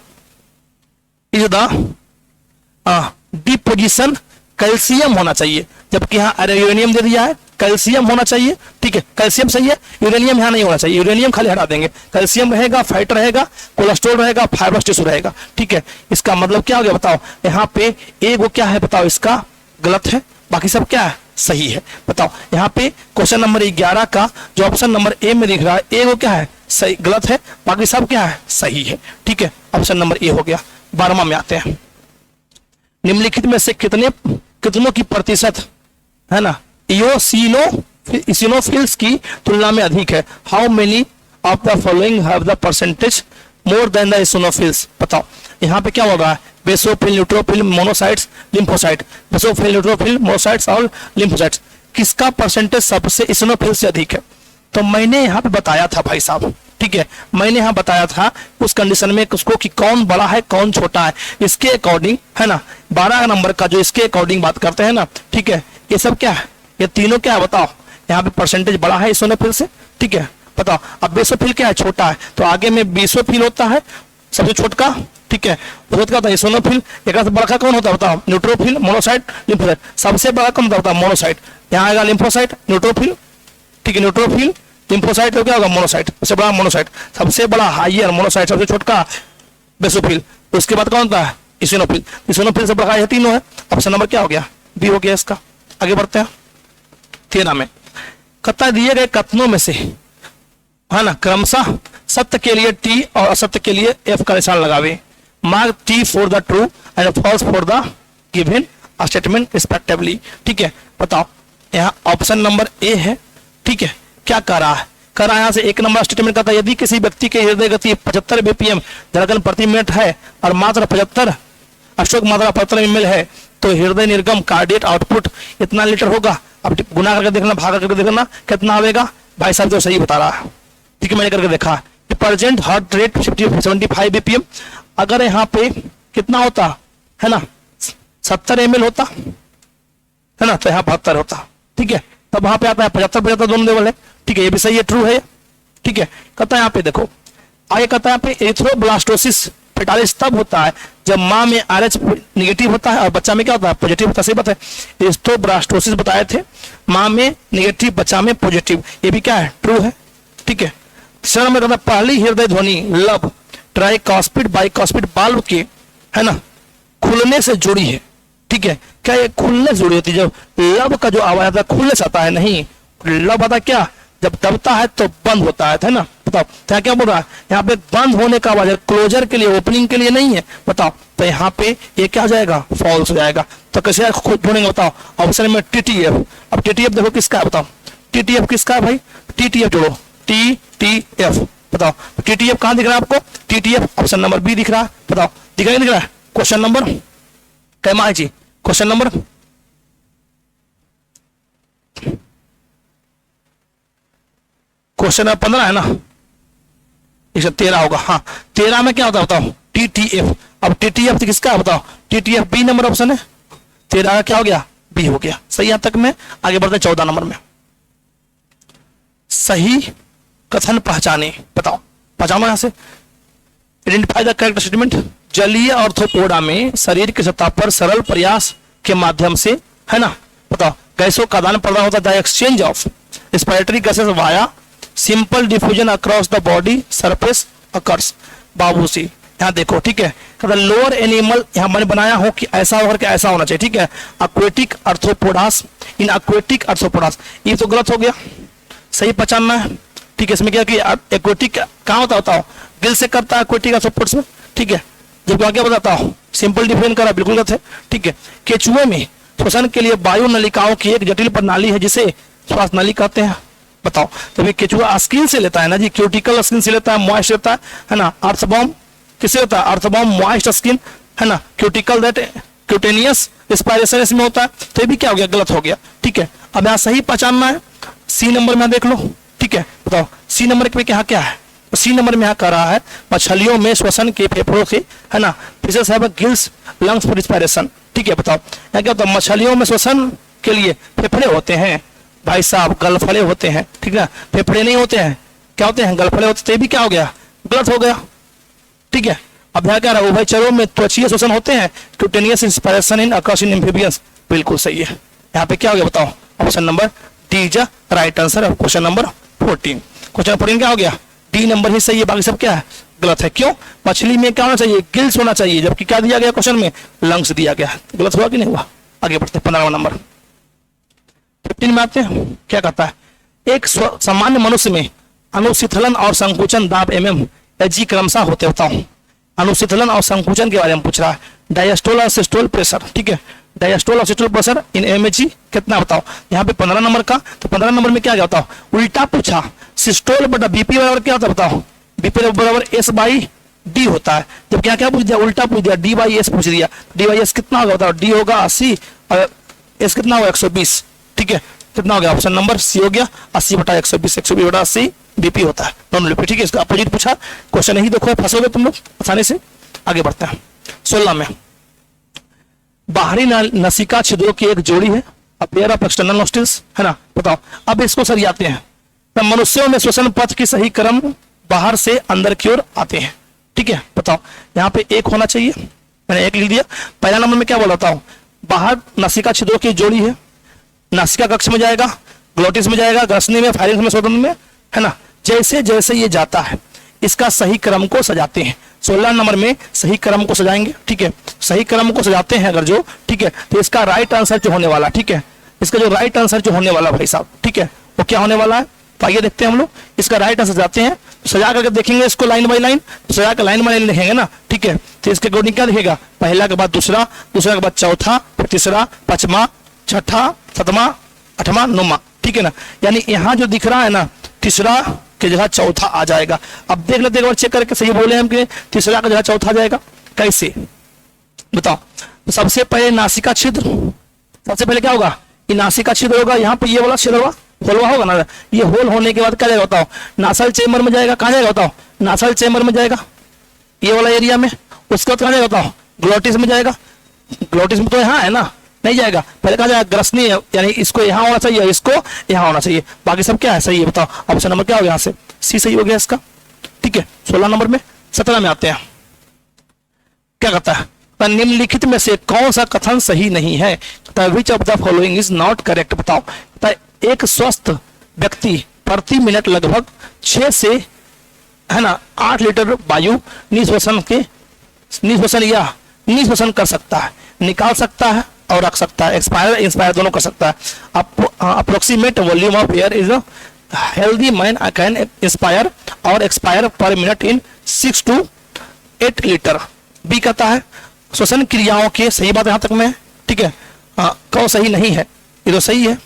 deposition calcium होना चाहिए, जबकि यहाँ यूरेनियम दे दिया है, कैल्शियम होना चाहिए, ठीक है। कैल्शियम सही है, यूरेनियम यहाँ नहीं होना चाहिए। यूरेनियम खाली हटा देंगे, कैल्शियम रहेगा, फैट रहेगा, कोलेस्ट्रॉल रहेगा, फाइब्रस टिश्यू रहेगा, ठीक है। इसका मतलब क्या हो गया बताओ, यहाँ पे एक वो क्या है बताओ, इसका गलत है, बाकी सब क्या है, सही है। बताओ यहाँ पे क्वेश्चन नंबर 11 का जो ऑप्शन नंबर ए में दिख रहा है, ए वो क्या है, सही, गलत है, बाकी सब क्या है, सही है, ठीक है। ऑप्शन नंबर ए हो गया। 12वां में आते हैं, निम्नलिखित में से कितनों की प्रतिशत, है ना, इसिनोफिल्स की तुलना में अधिक है। How many of the following have the percentage more than the इसिनोफिल्स। बताओ यहाँ पे क्या होगा, basophil, neutrophil, monocytes, lymphocyte. Basophil, neutrophil, monocytes और लिम्फोसाइट्स, किसका परसेंटेज सबसे इसिनोफिल से अधिक है। तो मैंने यहाँ पे बताया था भाई साहब, ठीक है, मैंने यहाँ बताया था उस कंडीशन में उसको कि कौन बड़ा है कौन छोटा है, इसके अकॉर्डिंग, है ना। 12 नंबर का जो इसके अकॉर्डिंग बात करते हैं ना, ठीक है, ये सब क्या है, ये तीनों क्या है बताओ। यहाँ पे परसेंटेज बड़ा है इसिनोफिल से, ठीक है। बताओ अब बेसोफिल क्या है, छोटा है, तो आगे में बेसोफिल होता है सबसे छोटका, ठीक है। उसका होता है इसिनोफिल, एक से बड़ा कौन होता है बताओ, न्यूट्रोफिल, मोनोसाइट, लिम्फोसाइट। सबसे बड़ा कौन होता है, मोनोसाइट। यहाँ आएगा लिम्फोसाइट, न्यूट्रोफिल, ठीक है, न्यूट्रोफिल, लिम्फोसाइट, तो क्या होगा, मोनोसाइट। सबसे बड़ा मोनोसाइट, सबसे बड़ा हाइयर मोनोसाइट, सबसे छोटका बेसोफिल। उसके बाद कौन होता है, इसिनोफिल। इसिनोफिल से बड़ा, ये तीनों है। ऑप्शन नंबर क्या हो गया, बी हो गया इसका। आगे बढ़ते हैं 13 में, कथा दिए गए कथनों में से, है ना, क्रमशः सत्य के लिए टी और असत्य के लिए एफ का निशान लगावे। Mark T for the true and false for the given statement respectively, ठीक है। बताओ यहाँ ऑप्शन नंबर ए है, ठीक है। क्या कह रहा है, कह रहा है यहाँ से 1 नंबर स्टेटमेंट कहता है, यदि किसी व्यक्ति के हृदय गति 75 बीपीएम धड़कन प्रति मिनट है और मात्र 75 अशोक मात्रा प्रति मिल है, तो हृदय निर्गम कार्डियक आउटपुट इतना लीटर होगा। अब गुना करके देखना, भागा करके देखना कितना आएगा। भाई साहब तो सही बता रहा है, ठीक है, मैंने करके देखा। प्रेजेंट हार्ट रेट 75 बीपीएम, अगर यहाँ पे कितना होता है ना, 70 ml होता है ना, तो यहाँ 72 होता, ठीक है। तब वहां पे आता है 75 दोनों लेवल है, ठीक है। ये भी सही है, ट्रू है, ठीक है। कहता है यहाँ पे देखो, आगे कहता है यहाँ पे एरिथ्रोब्लास्टोसिस फेटालिस तब होता है जब माँ में RH निगेटिव होता है और बच्चा में क्या होता है, पॉजिटिव होता है। सही बात है, एरिथ्रोब्लास्टोसिस बताए थे, माँ में निगेटिव बच्चा में पॉजिटिव। ये भी क्या है, ट्रू है, ठीक है। तीसरा नंबर कहता है पहली हृदय ध्वनि लब ट्राइकॉस्पिड बाइकॉस्पिड बाल्व के, है ना, खुलने से जुड़ी है, ठीक है। क्या ये खुलने से जुड़ी होती है, जब लब का जो आवाज आता है खुलने से आता है, नहीं, लब आता क्या, जब दबता है तो बंद होता है ना। बताओ तो क्या बोल रहा है, यहाँ पे बंद होने का आवाज है, क्लोजर के लिए, ओपनिंग के लिए नहीं है। बताओ तो यहाँ पे ये क्या हो जाएगा, फॉल्स हो जाएगा। तो कैसे ढूंढेंगे बताओ, ऑप्शन में TTF। अब TTF देखो किसका है, बताओ TTF किसका है भाई, TTF जोड़ो, TTF। बताओ TTF कहां दिख रहा है आपको, TTF ऑप्शन नंबर बी दिख रहा है। बताओ दिख रहा है, दिख रहा है। क्वेश्चन नंबर कैमा है जी, क्वेश्चन नंबर क्वेश्चन नंबर 15 है ना, 13 होगा। हाँ 13 में क्या होता है बताओ, TTF अब TTF किसका है बताओ, TTF बी नंबर ऑप्शन है, 13 का क्या हो गया, बी हो गया। सही, यहां तक में आगे बढ़ते हैं 14 नंबर में। सही कथन पहचाने, बताओ पहचानो यहां से। Identify the correct statement. जलीय आर्थ्रोपोडा में शरीर की सतह पर सरल प्रयास के माध्यम से, है ना, बताओ, गैसों का आदान प्रदान होता है, exchange of respiratory gases via simple diffusion across the body surface occurs. बाबू सी यहाँ देखो, ठीक है, लोअर एनिमल यहाँ मैंने बनाया हो कि ऐसा होकर के ऐसा होना चाहिए, ठीक है, एक्वेटिक आर्थ्रोपोडास, इन एक्वेटिक आर्थ्रोपोडास, ये तो गलत हो गया, सही पहचानना है, ठीक है। इसमें क्या कि एक्वेटिक कहाँ होता होता हो, दिल से करता है एक्वेटिक आर्थ्रोपोड्स में, ठीक है, जब आगे बताता हूँ सिंपल डिफाइन करा, बिल्कुल गलत है, ठीक है। केचुए में श्वसन के लिए वायु नलिकाओं की एक जटिल प्रणाली है जिसे श्वास नली कहते हैं, बताओ। तो ये केचुआ स्किन से लेता है ना जी, क्यूटिकल स्किन से लेता है, मॉइस्ट लेता है ना, अर्थबॉम्ब किससे होता है, अर्थबॉम्ब मॉइस्ट स्किन, है ना, क्यूटिकल दैट क्यूटेनियस रिस्पायरेशन इसमें होता है, तो ये भी क्या हो गया, गलत हो गया, ठीक है। अब यहाँ सही पहचानना है, सी नंबर में देख लो, ठीक है, बताओ सी नंबर पे क्या क्या है, तो सी नंबर में यहाँ कह रहा है मछलियों में श्वसन के फेफड़ों से, है ना, fishes have gills lungs for respiration, ठीक है। बताओ यहाँ क्या होता है, मछलियों में श्वसन के लिए फेफड़े होते हैं भाई साहब, गलफड़े होते हैं, ठीक है, फेफड़े नहीं होते हैं, क्या होते हैं, गलफड़े होते हैं, तो ये भी क्या हो गया, गलत हो गया, ठीक है। अब यहाँ क्या रहा, उभयचरों में त्वचीय श्वसन होते हैं, cutaneous inspiration in across in amphibians, बिल्कुल सही है। यहाँ पे क्या हो गया बताओ, option number D is right answer of question number 14। Question 14 क्या हो गया, डी नंबर ही सही है, बाकी सब क्या है, गलत है। क्यों, मछली में क्या होना चाहिए, गिल्स होना चाहिए, जबकि क्या दिया गया क्वेश्चन में, लंग्स दिया गया, गलत हुआ कि नहीं हुआ। आगे बढ़ते हैं 15वां नंबर, 15 में आते हैं, क्या कहता है, एक सामान्य मनुष्य में अनुशीतलन और संकुचन दाब mm एजी क्रमशः होते होता हूं। अनुशीतलन और संकुचन के बारे में पूछ रहा है, डायस्टोल और सिस्टोल प्रेशर, ठीक है, डायस्टोल और सिस्टोल प्रेशर इन mg कितना बताओ, यहाँ पे 15 नंबर का, तो 15 नंबर में क्या बताओ, उल्टा पूछा, सिस्टोल बटा बीपी बराबर क्या होता है बताओ, बीपी बराबर एस बाई डी होता है, जब क्या क्या पूछ दिया, उल्टा पूछ दिया, डी बाई एस पूछ दिया, डी बाई एस कितना होगा बताओ, डी होगा 80 और एस कितना होगा 120, ठीक है, कितना हो गया, ऑप्शन नंबर सी हो गया, 80 बटा 120, 120 बटा 80 बीपी होता है, नॉन बीपी, ठीक है। इसका अपोजिट पूछा, क्वेश्चन नहीं देखो, फंसोगे तुम लोग आसानी से। आगे बढ़ते हैं 16 में, बाहरी नसिका छिद्रों की एक जोड़ी है, पेयर ऑफ एक्सटर्नल नोस्ट्रिल्स, है ना, बताओ। अब इसको सरियाते हैं, तो मनुष्यों में श्वसन पथ की सही क्रम बाहर से अंदर की ओर आते हैं, ठीक है, बताओ। यहाँ पे एक होना चाहिए, मैंने एक लिख दिया। पहला नंबर में क्या बोला था, बाहर नसिका छिद्रों की जोड़ी है, नासिका कक्ष में जाएगा, ग्लोटिस में जाएगा, ग्रसनी में, फायरिंग्स में, स्वतंत्र में, है ना, जैसे जैसे ये जाता है इसका सही क्रम को सजाते हैं। 16 नंबर में सही क्रम को सजाएंगे, ठीक है, सही क्रम को सजाते हैं अगर जो, ठीक है, तो इसका राइट आंसर जो होने वाला, ठीक है, इसका जो राइट आंसर जो होने वाला भाई साहब, ठीक है, वो क्या होने वाला है, तो आइए देखते हैं हम लोग। इसका राइट आंसर जाते हैं, तो सजा करके देखेंगे इसको लाइन बाई लाइन, तो सजा कर लाइन बाई लाइन लिखेंगे ना, ठीक है, तो इसके अकॉर्डिंग क्या लिखेगा, पहला के बाद दूसरा, दूसरा के बाद चौथा, फिर तीसरा, पांचवा, छठा, सातवां, आठवां, नौवां, ठीक है ना, यानी यहाँ जो दिख रहा है ना, तीसरा के जगह चौथा आ जाएगा। अब देख लेते एक बार चेक करके, सही बोले हम कि तीसरा का जगह चौथा आ जाएगा, कैसे बताओ। तो सबसे पहले नासिका छिद्र, सबसे पहले क्या होगा, ये नासिका छिद्र होगा, यहाँ पे ये वाला छिद्र होगा, होलवा होगा ना, ये होल होने के बाद क्या जाएगा बताओ, नासल चेम्बर में जाएगा, कहाँ जाएगा बताओ, नासल चेम्बर में जाएगा, ये वाला एरिया में, उसके बाद कहाँ जाएगा बताओ, ग्लोटिस में जाएगा, ग्लोटिस में तो यहाँ है ना, नहीं जाएगा, पहले कहा जाएगा ग्रसनी, यानी इसको यहाँ होना चाहिए, इसको यहाँ होना चाहिए, बाकी सब क्या है, सही है, बताओ। ऑप्शन नंबर क्या हो गया, यहाँ से सी सही हो गया इसका, ठीक है। 16 नंबर में, 17 में आते हैं, क्या कहता है, निम्नलिखित में से कौन सा कथन सही नहीं है, which of the following is not correct, बताओ। एक स्वस्थ व्यक्ति प्रति मिनट लगभग 6 से, है ना, 8 लीटर वायु निश्वसन या निश्वसन कर सकता है, निकाल सकता है और रख सकता है, एक्सपायर इंस्पायर दोनों कर सकता है। Approximate volume of air is healthy man can inspire और expire per minute in 6 to 8 litre. B कहता है श्वसन क्रियाओं के, सही बात यहां तक में, ठीक है, कौन सही नहीं है, ये तो सही है,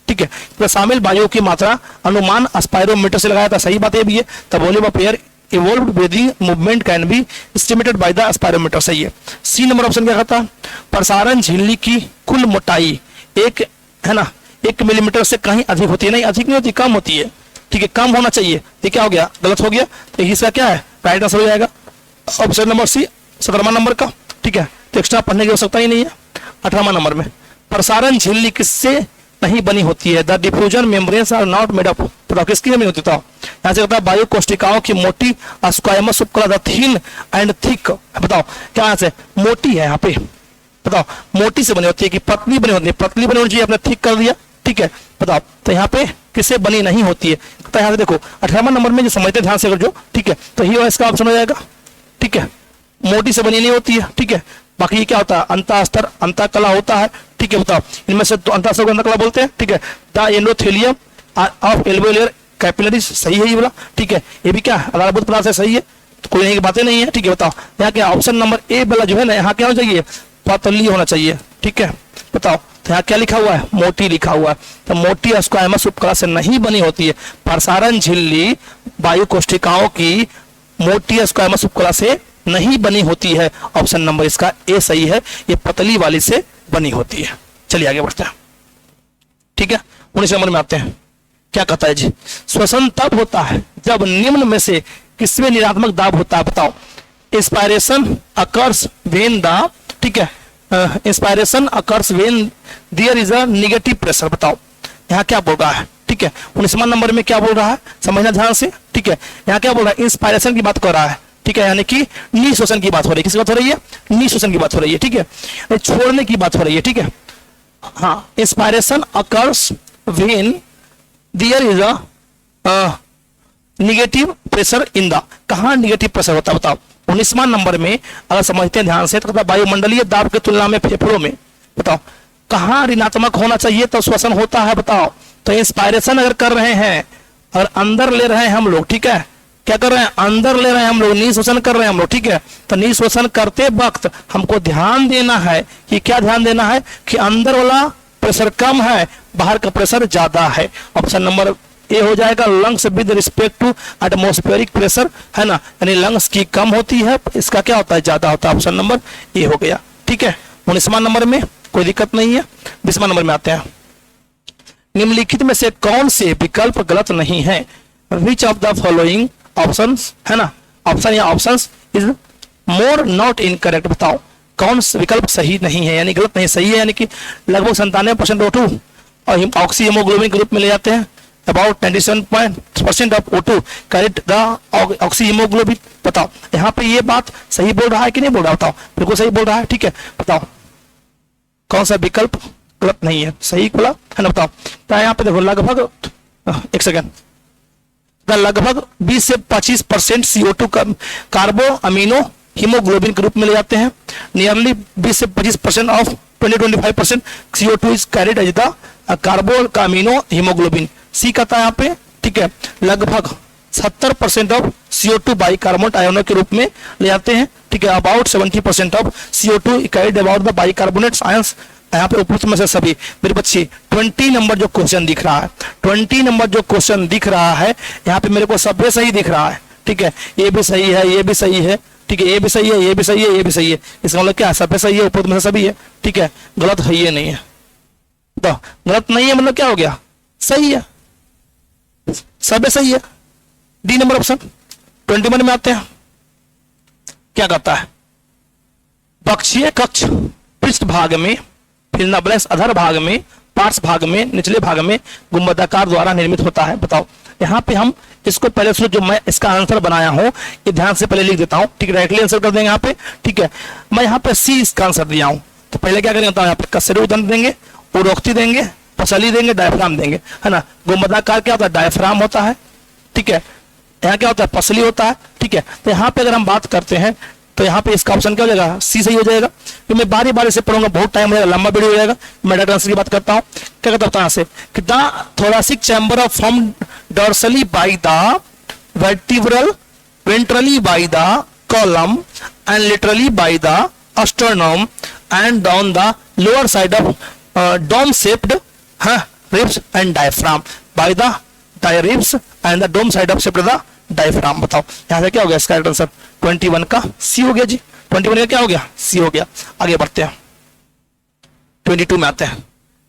ठीक है, तो शामिल वायु की मात्रा अनुमान स्पायरोमीटर से लगाया था, सही बात ये भी है। The volume of air evolved breathing movement can be estimated by the spirometer, सही है। सी नंबर ऑप्शन क्या कहता है, प्रसारण झिल्ली की कुल मोटाई एक, है ना, 1 मिलीमीटर से कहीं अधिक होती है, नहीं अधिक नहीं होती, कम होती है, ठीक है, कम होना चाहिए, ये क्या हो गया, गलत हो गया, तो इसका क्या है, राइट आंसर हो जाएगा ऑप्शन नंबर सी, 17वां नंबर का, ठीक है, तो एक्स्ट्रा पढ़ने की आवश्यकता ही नहीं है। 18वां नंबर में प्रसारण झिल्ली किससे नहीं बनी होती है? The diffusion membranes are not made up, बताओ किसकी नहीं होती? बताओ, यहाँ से कहता है वायु कोशिकाओं की मोटी स्क्वायमस उपकला, द थिन एंड थिक, बताओ क्या यहाँ से मोटी है, यहाँ पे बताओ मोटी से बनी होती है कि पतली बनी होती है? पतली बनी होनी चाहिए, आपने थिक कर दिया, ठीक है, बताओ तो यहाँ पे किससे बनी नहीं होती है? तो यहाँ से देखो 18वां नंबर में जो समझते ध्यान से अगर जो, ठीक है, तो ही इसका ऑप्शन हो जाएगा, ठीक है, मोटी से बनी नहीं होती है, ठीक है। बाकी ये क्या होता है? अंतःस्तर अंतःकला होता है, ठीक है, बताओ इनमें से तो अंतःस्तर को अंतःकला बोलते हैं, ठीक है। द एंडोथेलियम ऑफ एल्वेओलियर कैपिलरीज, सही है ये वाला, ठीक है। ये भी क्या आधारभूत पदार्थ है, सही है, तो कोई नहीं की बातें नहीं है, ठीक है। बताओ यहाँ क्या ऑप्शन नंबर ए वाला जो है ना, यहाँ क्या होना चाहिए? पतली होना चाहिए, ठीक है। बताओ तो यहाँ क्या लिखा हुआ है? मोटी लिखा हुआ है, तो मोटी स्क्वायमस उपकला से नहीं बनी होती है। प्रसारण झिल्ली वायु कोशिकाओं की मोटी स्क्वायमस उपकला से नहीं बनी होती है। ऑप्शन नंबर इसका ए सही है, ये पतली वाली से बनी होती है। चलिए आगे बढ़ते हैं, ठीक है। 19 नंबर में आते हैं, क्या कहता है जी? श्वसन तब होता है जब निम्न में से किसमें निरात्मक दाब होता है? बताओ, इंस्पायरेशन अकर्स व्हेन द, ठीक है, inspiration occurs when there is a negative pressure, बताओ यहाँ क्या बोल रहा है, ठीक है। 19वां नंबर में क्या बोल रहा है, समझना ध्यान से, ठीक है। यहाँ क्या बोल रहा है? इंस्पायरेशन की बात कर रहा है, ठीक है, यानी कि निःश्वसन की बात हो रही है। किसकी बात हो रही है? निःश्वसन की बात हो रही है, ठीक है, छोड़ने की बात हो रही है, ठीक है। हाँ, inspiration occurs when there is a negative pressure in the, कहाँ निगेटिव प्रेशर होता है? बताओ 19वां नंबर में अगर समझते हैं ध्यान से तो वायुमंडलीय दाब की तुलना में फेफड़ों में, बताओ कहाँ ऋणात्मक होना चाहिए तो श्वसन होता है? बताओ, तो इंस्पायरेशन अगर कर रहे हैं, अगर अंदर ले रहे हैं हम लोग, ठीक है, क्या कर रहे हैं? अंदर ले रहे हैं हम लोग, निःश्वसन कर रहे हैं हम लोग, ठीक है। तो निःश्वसन करते वक्त हमको ध्यान देना है कि क्या ध्यान देना है? कि अंदर वाला प्रेशर कम है, बाहर का प्रेशर ज्यादा है। ऑप्शन नंबर ए हो जाएगा, lungs with respect to atmospheric pressure, है ना, यानी लंग्स की कम होती है, इसका क्या होता है? ज्यादा होता है। ऑप्शन नंबर ए हो गया, ठीक है। 19वां नंबर में कोई दिक्कत नहीं है। 20वां नंबर में आते हैं, निम्नलिखित में से कौन से विकल्प गलत नहीं है? Which of the following options, है ना, ऑप्शन या options is more not incorrect, बताओ कौन सा विकल्प सही नहीं है, यानी गलत नहीं, सही है, यानी कि लगभग 97% O2 और ऑक्सी हीमोग्लोबिन के रूप में ले जाते हैं। About 97% of O2 carried the oxy haemoglobin. बताओ यहाँ पे ये बात सही बोल रहा है कि नहीं बोल रहा? बताओ, बिल्कुल सही बोल रहा है, ठीक है। बताओ कौन सा विकल्प गलत नहीं है, सही बोला है ना? बताओ, तो यहाँ पे देखो लगभग, एक सेकेंड, लगभग 20 से 25% CO2 कार्बो अमीनो हीमोग्लोबिन के रूप में ले जाते हैं। नियरली 20 से 25% of 20-25% CO2 is carried as the कार्बो का अमीनो हीमोग्लोबिन। सी कहता है यहाँ पे, ठीक है, लगभग 70% ऑफ CO2 बाइकार्बोनेट आयनों के रूप में ले जाते हैं, ठीक है। About 70% of CO2 carried about the bicarbonate ions. यहाँ पे उपयुक्त में से सभी मेरे बच्चे 20 नंबर जो क्वेश्चन दिख रहा है, 20 नंबर जो क्वेश्चन दिख रहा है यहाँ पे मेरे को सब सही दिख रहा है, ठीक है। ये भी सही है, ये भी सही है, ठीक है, ये भी सही है, ये भी सही है, ये भी सही है। इसका मतलब क्या? सब सही है, उपयुक्त में से सभी है, ठीक है। गलत है ये नहीं है, तो गलत नहीं है मतलब क्या हो गया? सही है, सब सही है। D number option. 21 में आते हैं, क्या कहता है? पक्षीय कक्ष पृष्ठ भाग में, फिर ब्लैंक्स अधर भाग में, पार्श्व भाग में, निचले भाग में गुंबदाकार द्वारा निर्मित होता है। बताओ यहाँ पे हम इसको पहले सुनो, जो मैं इसका आंसर बनाया हूं ये ध्यान से पहले लिख देता हूं, ठीक है, डायरेक्टली आंसर कर देंगे यहाँ पे, ठीक है। मैं यहाँ पे सी इसका आंसर दिया हूं, तो पहले क्या करेंगे? यहाँ पे कसरे उदंड देंगे, उरोक्ति देंगे, पसली देंगे, डायफ्राम देंगे, है ना। गुंबदाकार क्या होता है? डायफ्राम होता है, ठीक है। यहाँ क्या होता है? पसली होता है, ठीक है। तो यहाँ पे अगर हम बात करते हैं तो यहाँ पे इसका ऑप्शन क्या हो जाएगा? सी सही हो जाएगा। तो मैं बारी बारी से पढ़ूंगा, बहुत टाइम हो जाएगा, लंबा वीडियो हो जाएगा। मैं डायरेक्ट आंसर की बात करता हूँ, क्या कहता हूँ से कि the thoracic chamber of form dorsally by the vertebral, ventrally by the column and literally by the sternum and down the lower side of dome shaped ribs and diaphragm by the ribs and the dome side of shaped the diaphragm. बताओ यहाँ से क्या हो गया? इसका answer 21 का सी हो गया जी। 21 का क्या हो गया? सी हो गया। आगे बढ़ते हैं, 22 में आते हैं।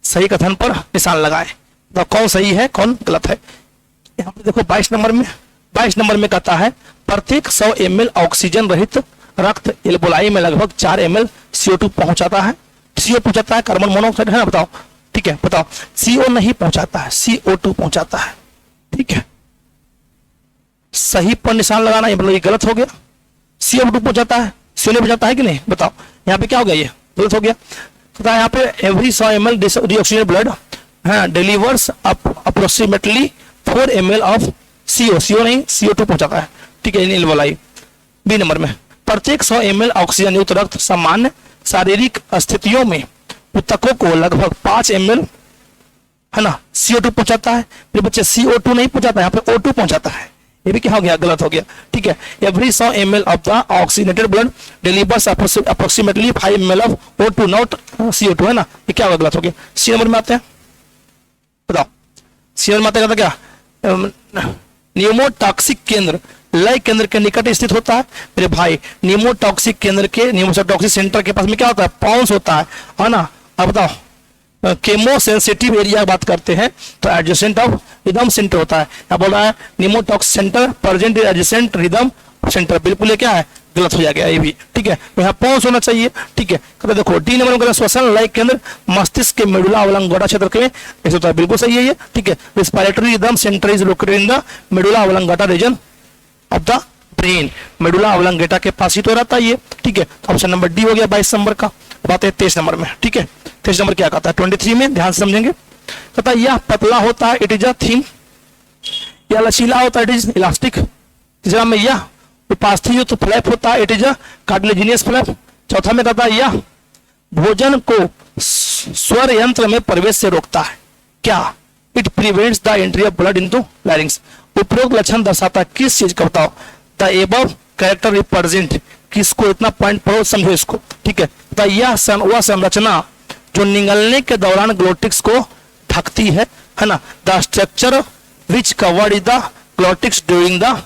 सही कथन पर निशान लगाए, तो कौन सही है कौन गलत है। यहाँ पे देखो 22 नंबर में कहता है प्रत्येक 100 ml ऑक्सीजन रहित रक्त एल्बोलाई में लगभग 4 ml CO2 पहुंचाता है। CO पहुंचाता है, कार्बन मोनोऑक्साइड है ना, बताओ। ठीक है, बताओ। CO नहीं पहुंचाता है, CO2 पहुंचाता है। ठीक है, सही पर निशान लगाना, ये मतलब ये गलत हो गया। CO2 पहुंचाता है, CO नहीं पहुंचाता है कि नहीं, बताओ। यहाँ पे क्या हो गया, ये गलत हो गया। पता है यहाँ पे every 100 ml डीऑक्सीजन blood delivers approximately 4 ml of CO नहीं, CO2 पहुंचाता है। ठीक है, एल्बोलाई। बी नंबर में, प्रत्येक 100 ml ऑक्सीजन युक्त रक्त सामान्य शारीरिक स्थितियों में ऊतकों को लगभग 5 ml है ना CO2 पहुंचाता है। फिर बच्चे CO2 नहीं पहुंचाता है, यहाँ पे O2 पहुंचाता है। ये भी क्या हो गया, गलत हो गया। ठीक है, every 100 ml of the oxygenated blood delivers approximately 5 ml of O2 not CO2 है ना, ये क्या होगा, गलत हो गया। सी नंबर में आते हैं, बताओ। सी नंबर में आते हैं क्या, न्यूमोटॉक्सिक केंद्र लय केंद्र के निकट स्थित होता है। मेरे भाई, न्यूमोटॉक्सिक केंद्र के, न्यूमोटॉक्सिक सेंटर के पास में क्या होता है, पाउंस होता है ना। अब बताओ, केमो सेंसिटिव एरिया बात करते हैं तो एडजेसेंट ऑफ रिदम सेंटर होता है। क्या बोल रहा है, pneumotaxic centre present adjacent rhythm centre, बिल्कुल ये क्या है, गलत हो जाएगा ये भी। ठीक है, तो यहाँ पाउंस होना चाहिए। ठीक है, तो देखो डी नंबर में श्वसन लय केंद्र मस्तिष्क के मेडुला ऑब्लांगेटा क्षेत्र के ऐसे होता है, बिल्कुल सही है ये। ठीक है, respiratory rhythm centre is located in the medulla oblongata region of the brain, medulla oblongata के पास ही तो रहता है ये। ठीक है, तो ऑप्शन नंबर डी हो गया 22 नंबर का। बात है 23 नंबर में। ठीक है, 23 नंबर क्या कहता है, 23 में ध्यान से समझेंगे। कहता है यह पतला होता है, इट इज अ थिन, यह लचीला होता है, इट इज इलास्टिक। तीसरा में यह उपास्थि जो तो फ्लैप होता है, it is a cartilaginous flap. चौथा में कहता है यह भोजन को स्वर यंत्र में प्रवेश से रोकता है, क्या, it prevents the entry of blood into लैरिंग्स। उपरोक्त लक्षण दर्शाता किस चीज का, बताओ। द एबव कैरेक्टर रिप्रेजेंट किसको, इतना पॉइंट पढ़ो समझो इसको। ठीक है, तो यह वह संरचना जो निगलने के दौरान ग्लोटिक्स को ढकती है ना। The structure which covered the glottis during the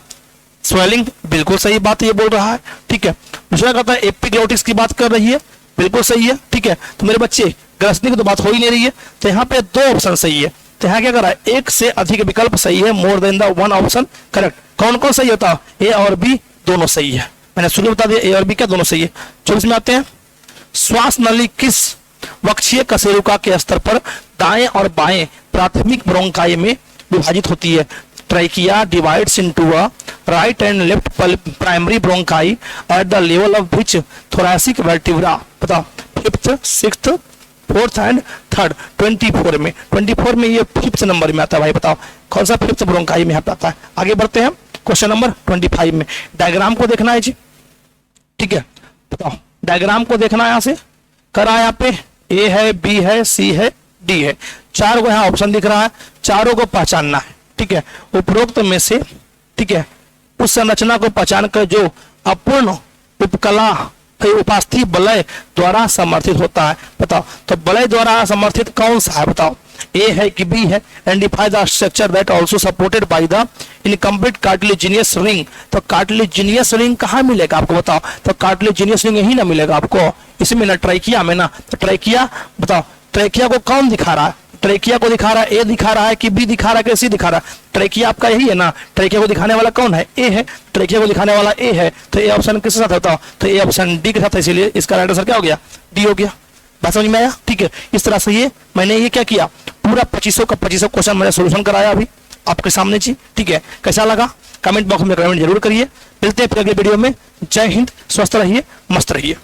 swelling, बिल्कुल सही बात ये बोल रहा है। ठीक है, दूसरा कहता है एपिग्लोटिक्स की बात कर रही है, बिल्कुल सही है। ठीक है, तो मेरे बच्चे ग्रसनी की तो बात हो ही नहीं रही है, तो यहाँ पे 2 ऑप्शन सही है। तो यहाँ क्या कर रहा है, एक से अधिक विकल्प सही है, more than the 1 option correct. कौन कौन सही होता है, ए और बी दोनों सही है, मैंने शुरू बता दिया, ए और बी क्या दोनों सही है। 24 में आते हैं, श्वास नली किस वक्षीय कशेरुका के स्तर पर दाएं और बाएं प्राथमिक ब्रोंकाई में विभाजित होती है। Trachea divides into a right and left primary bronchi at the level of which thoracic vertebra, बताओ। 5th, 6th, 4th and 3rd 24 में, 24 में ये 5th नंबर में आता है भाई, बताओ कौन सा 5th ब्रोंकाई में यहाँ पे आता है। आगे बढ़ते हैं, क्वेश्चन नंबर 25 में डायग्राम को देखना है जी। ठीक है, बताओ डायग्राम को देखना है, यहाँ से करा, यहाँ पे ए है, बी है, सी है, डी है, 4 को यहाँ ऑप्शन दिख रहा है, चारों को पहचानना है। ठीक है, उपरोक्त में से, ठीक है, उस संरचना को पहचान कर जो अपूर्ण उपकला उपास्थि बलय द्वारा समर्थित होता है, बताओ। तो बलय द्वारा समर्थित कौन सा है, बताओ, ए है कि बी है। Identify the structure that also supported by the incomplete cartilaginous ring. तो कार्टिलेजिनियस रिंग कहाँ मिलेगा आपको, बताओ। तो कार्टिलेजिनियस रिंग यही ना मिलेगा आपको, इसमें ना, ट्रैकिया में ना। तो ट्रैकिया, बताओ, ट्रैकिया को कौन दिखा रहा है, ट्रैकिया को दिखा रहा है, ए दिखा रहा है कि बी दिखा रहा है कि सी दिखा रहा है, ट्रैकिया आपका यही है ना। ट्रैकिया को दिखाने वाला कौन है, ए है, ट्रैकिया को दिखाने वाला ए है, तो ए ऑप्शन किसके साथ होता है, तो ए ऑप्शन डी के साथ है, इसीलिए इसका राइट आंसर क्या हो गया, डी हो गया। बात समझ में आया। ठीक है, इस तरह से ये मैंने ये क्या किया, पूरा 2500 का 2500 क्वेश्चन मैंने सोल्यूशन कराया अभी आपके सामने जी। ठीक है, कैसा लगा कमेंट बॉक्स में कमेंट जरूर करिए। मिलते हैं फिर अगले वीडियो में। जय हिंद, स्वस्थ रहिए, मस्त रहिए।